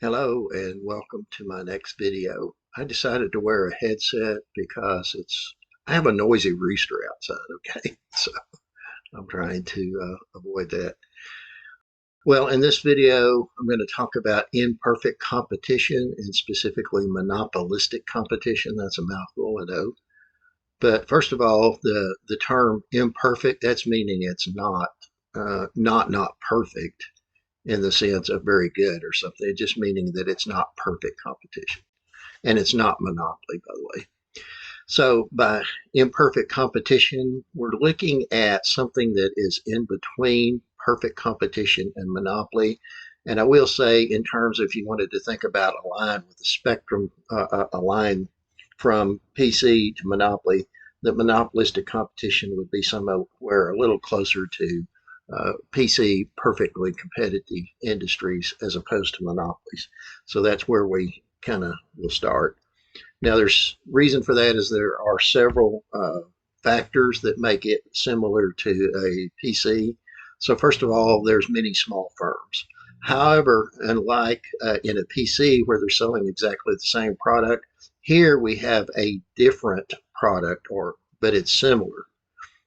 Hello and welcome to my next video. I decided to wear a headset because I have a noisy rooster outside, okay? So I'm trying to avoid that. Well, in this video, I'm going to talk about imperfect competition and specifically monopolistic competition. That's a mouthful, I know. But first of all, the term imperfect, that's meaning it's not perfect in the sense of very good or something. It's just meaning that it's not perfect competition. And it's not monopoly, by the way. So by imperfect competition, we're looking at something that is in between perfect competition and monopoly. And I will say, in terms of if you wanted to think about a line with a spectrum, a line from PC to monopoly, that monopolistic competition would be somewhere a little closer to PC perfectly competitive industries as opposed to monopolies. So that's where we kind of will start. Now, there's reason for that is there are several factors that make it similar to a PC. So first of all, there's many small firms. However, unlike in a PC where they're selling exactly the same product, here we have a different product, but it's similar.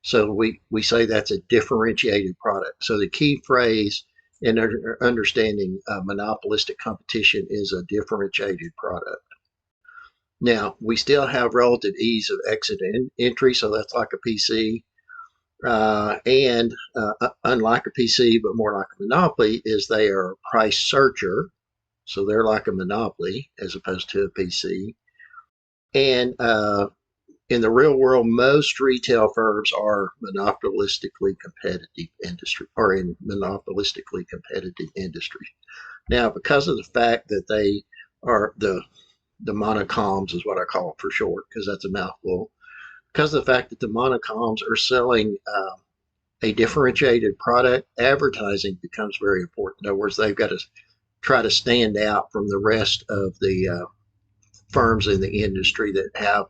So we say that's a differentiated product. So the key phrase in understanding monopolistic competition is a differentiated product. Now, we still have relative ease of exit and entry, so that's like a PC. And unlike a PC, but more like a monopoly, is they are a price searcher. So they're like a monopoly as opposed to a PC. And in the real world, most retail firms are monopolistically competitive industry or in monopolistically competitive industry. Now, because of the fact that they are the monocoms is what I call it for short because that's a mouthful. Because of the fact that the monocoms are selling a differentiated product, advertising becomes very important. In other words, they've got to try to stand out from the rest of the firms in the industry that have,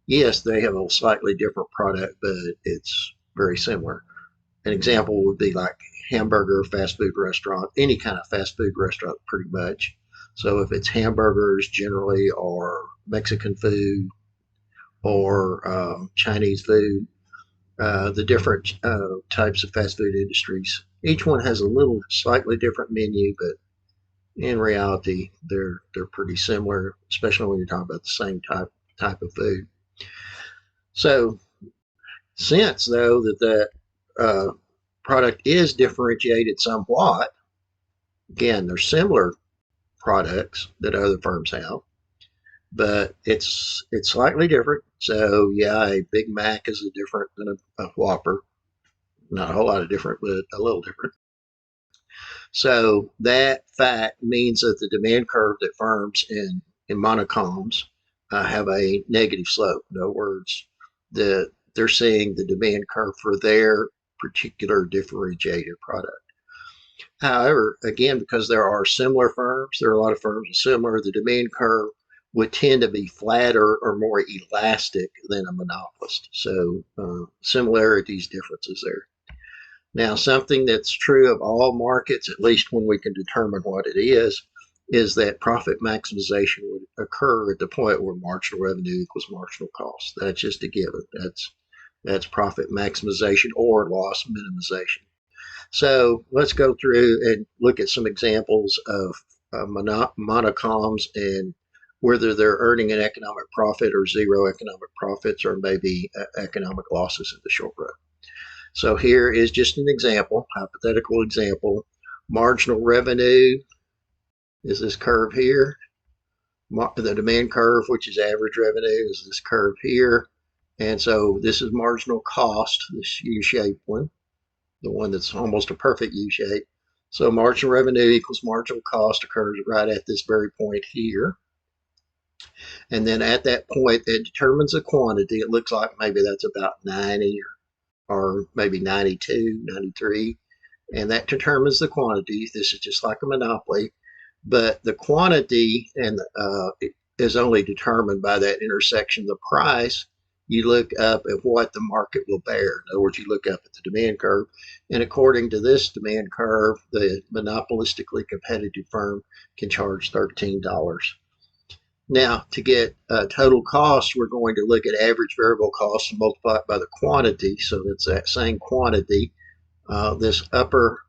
yes, they have a slightly different product, but it's very similar. An example would be like hamburger fast food restaurant, any kind of fast food restaurant, pretty much. So if it's hamburgers generally, or Mexican food, or Chinese food, the different types of fast food industries, each one has a little slightly different menu, but in reality, they're pretty similar, especially when you're talking about the same type of food. So, since though that product is differentiated somewhat, again, they're similar products that other firms have, but it's slightly different. So yeah, a Big Mac is different than a Whopper. Not a whole lot of different, but a little different. So that fact means that the demand curve that firms in monocoms have a negative slope. In other words, they're seeing the demand curve for their particular differentiated product. However, again, because there are similar firms, there are a lot of firms similar, the demand curve would tend to be flatter or more elastic than a monopolist. So similarities, differences there. Now, something that's true of all markets, at least when we can determine what it is that profit maximization would occur at the point where marginal revenue equals marginal cost. That's just a given. That's profit maximization or loss minimization. So let's go through and look at some examples of monocoms and whether they're earning an economic profit or zero economic profits or maybe economic losses in the short run. So here is just an example, hypothetical example. Marginal revenue is this curve here. The demand curve, which is average revenue, is this curve here. And so this is marginal cost, this U-shaped one, the one that's almost a perfect U-shape. So marginal revenue equals marginal cost occurs right at this very point here. And then at that point, it determines the quantity. It looks like maybe that's about 90 or maybe 92, 93. And that determines the quantity. This is just like a monopoly. But the quantity is only determined by that intersection, the price, you look up at what the market will bear. In other words, you look up at the demand curve, and according to this demand curve, the monopolistically competitive firm can charge $13. Now, to get total cost, we're going to look at average variable cost and multiply it by the quantity. So that's that same quantity. This upper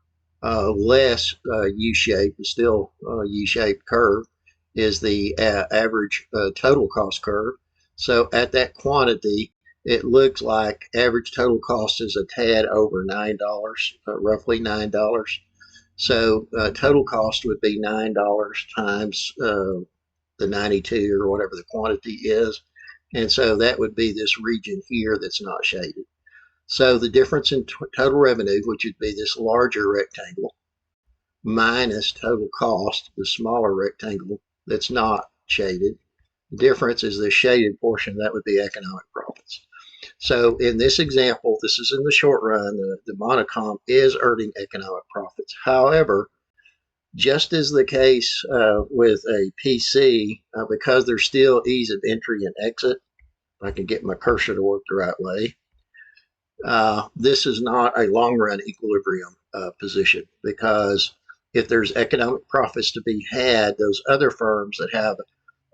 less U-shaped, still U-shaped curve is the average total cost curve. So at that quantity, it looks like average total cost is a tad over $9, roughly $9. So total cost would be $9 times the 92 or whatever the quantity is. And so that would be this region here that's not shaded. So the difference in total revenue, which would be this larger rectangle, minus total cost, the smaller rectangle that's not shaded. The difference is the shaded portion, that would be economic profits. So in this example, this is in the short run, the monocom is earning economic profits. However, just as the case with a PC, because there's still ease of entry and exit, if I can get my cursor to work the right way, this is not a long run equilibrium position, because if there's economic profits to be had, those other firms that have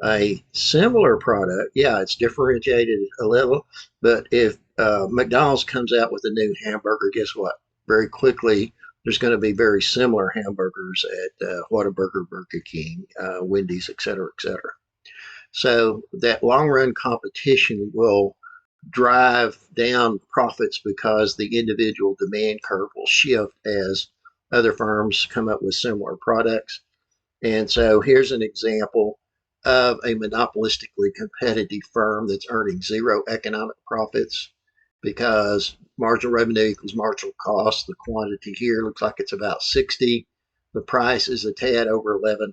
a similar product, yeah, it's differentiated a little, but if McDonald's comes out with a new hamburger, guess what? Very quickly, there's going to be very similar hamburgers at Whataburger, Burger King, Wendy's, et cetera, et cetera. So that long run competition will drive down profits because the individual demand curve will shift as other firms come up with similar products. And so here's an example of a monopolistically competitive firm that's earning zero economic profits, because marginal revenue equals marginal cost. The quantity here looks like it's about 60. The price is a tad over $11.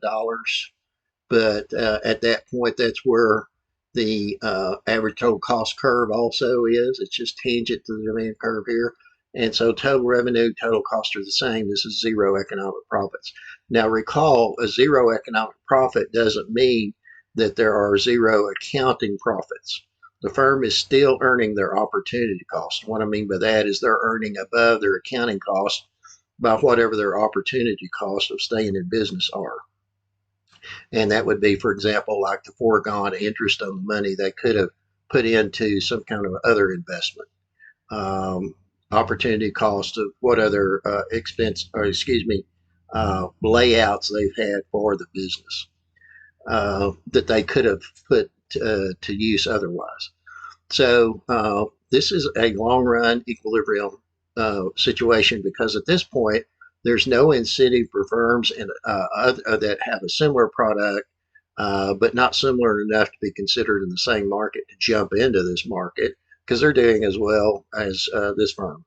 But at that point, that's where the average total cost curve also is. It's just tangent to the demand curve here. And so total revenue, total cost are the same. This is zero economic profits. Now recall, a zero economic profit doesn't mean that there are zero accounting profits. The firm is still earning their opportunity cost. What I mean by that is they're earning above their accounting cost by whatever their opportunity costs of staying in business are. And that would be, for example, like the foregone interest on the money they could have put into some kind of other investment. Opportunity cost of what other layouts they've had for the business that they could have put to use otherwise. So this is a long run equilibrium situation, because at this point, there's no incentive for firms that have a similar product, but not similar enough to be considered in the same market to jump into this market, because they're doing as well as this firm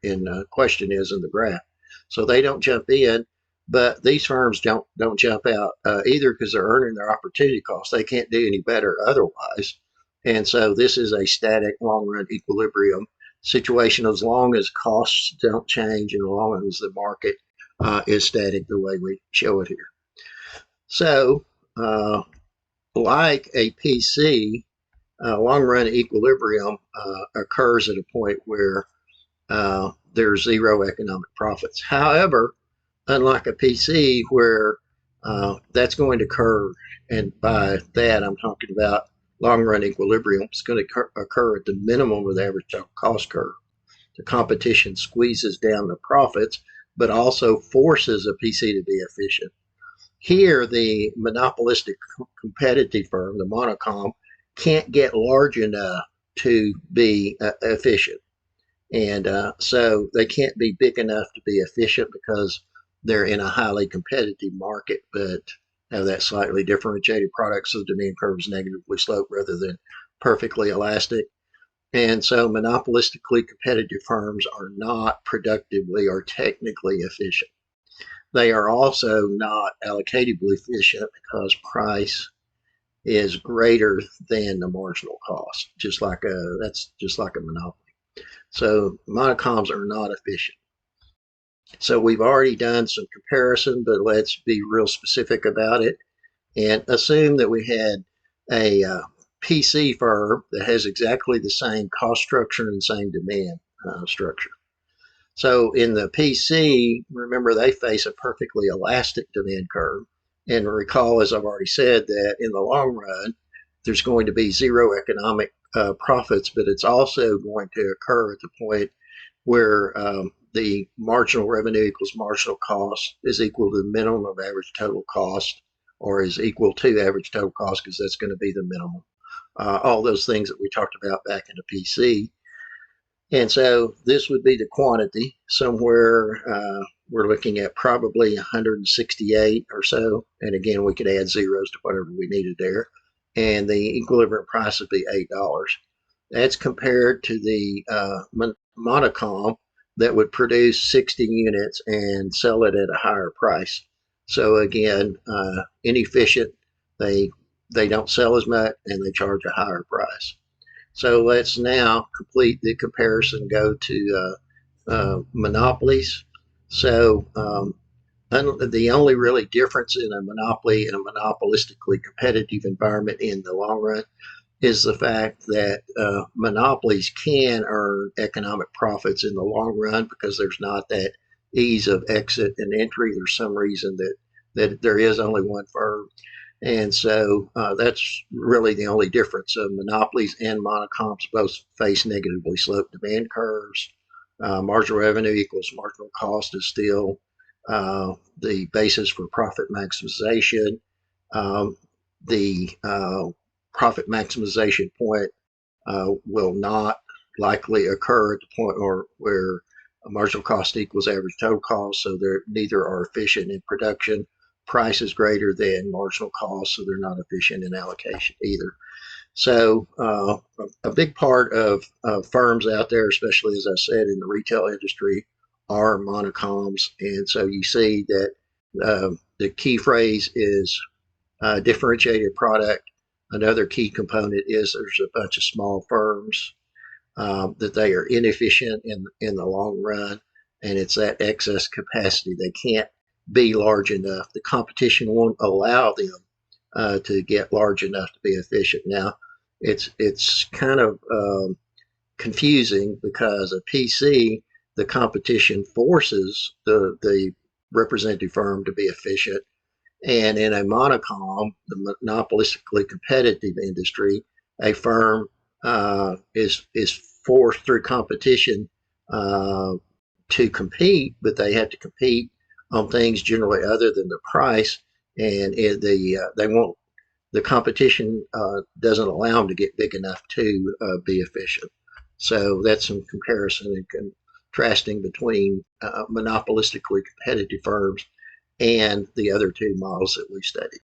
in question is in the graph. So they don't jump in, but these firms don't jump out either, because they're earning their opportunity cost. They can't do any better otherwise. And so this is a static long run equilibrium situation, as long as costs don't change and as long as the market is static the way we show it here. So like a PC, long run equilibrium occurs at a point where there's zero economic profits. However, unlike a PC where that's going to occur, and by that I'm talking about long run equilibrium, it's going to occur at the minimum of the average cost curve. The competition squeezes down the profits, but also forces a PC to be efficient. Here, the monopolistic competitive firm, the monocom, can't get large enough to be efficient. And so they can't be big enough to be efficient because they're in a highly competitive market, but have that slightly differentiated product, so the demand curve is negatively sloped rather than perfectly elastic. And so monopolistically competitive firms are not productively or technically efficient. They are also not allocatively efficient because price is greater than the marginal cost, that's just like a monopoly. So monocoms are not efficient. So we've already done some comparison, but let's be real specific about it and assume that we had a PC firm that has exactly the same cost structure and same demand structure. So in the PC, remember they face a perfectly elastic demand curve. And recall, as I've already said, that in the long run, there's going to be zero economic profits, but it's also going to occur at the point where the marginal revenue equals marginal cost is equal to the minimum of average total cost, or is equal to average total cost, because that's going to be the minimum. All those things that we talked about back in the PC. And so this would be the quantity. Somewhere we're looking at probably 168 or so. And again, we could add zeros to whatever we needed there. And the equilibrium price would be $8. That's compared to the Monocom that would produce 60 units and sell it at a higher price. So again, inefficient. They don't sell as much and they charge a higher price. So let's now complete the comparison, go to monopolies. So the only really difference in a monopoly and a monopolistically competitive environment in the long run is the fact that monopolies can earn economic profits in the long run because there's not that ease of exit and entry. There's some reason that there is only one firm. And so that's really the only difference. Monopolies and monocoms both face negatively sloped demand curves. Marginal revenue equals marginal cost is still the basis for profit maximization. The profit maximization point will not likely occur at the point where marginal cost equals average total cost, so they're neither are efficient in production. Price is greater than marginal cost, so they're not efficient in allocation either. So a big part of firms out there, especially as I said in the retail industry, are monocoms, and so you see that the key phrase is differentiated product. Another key component is there's a bunch of small firms that they are inefficient in the long run, and it's that excess capacity. They can't be large enough. The competition won't allow them to get large enough to be efficient. Now, it's kind of confusing because a PC, the competition forces the representative firm to be efficient. And in a monocom, the monopolistically competitive industry, a firm is forced through competition to compete, but they have to compete on things generally other than the price, and they won't. The competition doesn't allow them to get big enough to be efficient. So that's some comparison and contrasting between monopolistically competitive firms and the other two models that we studied.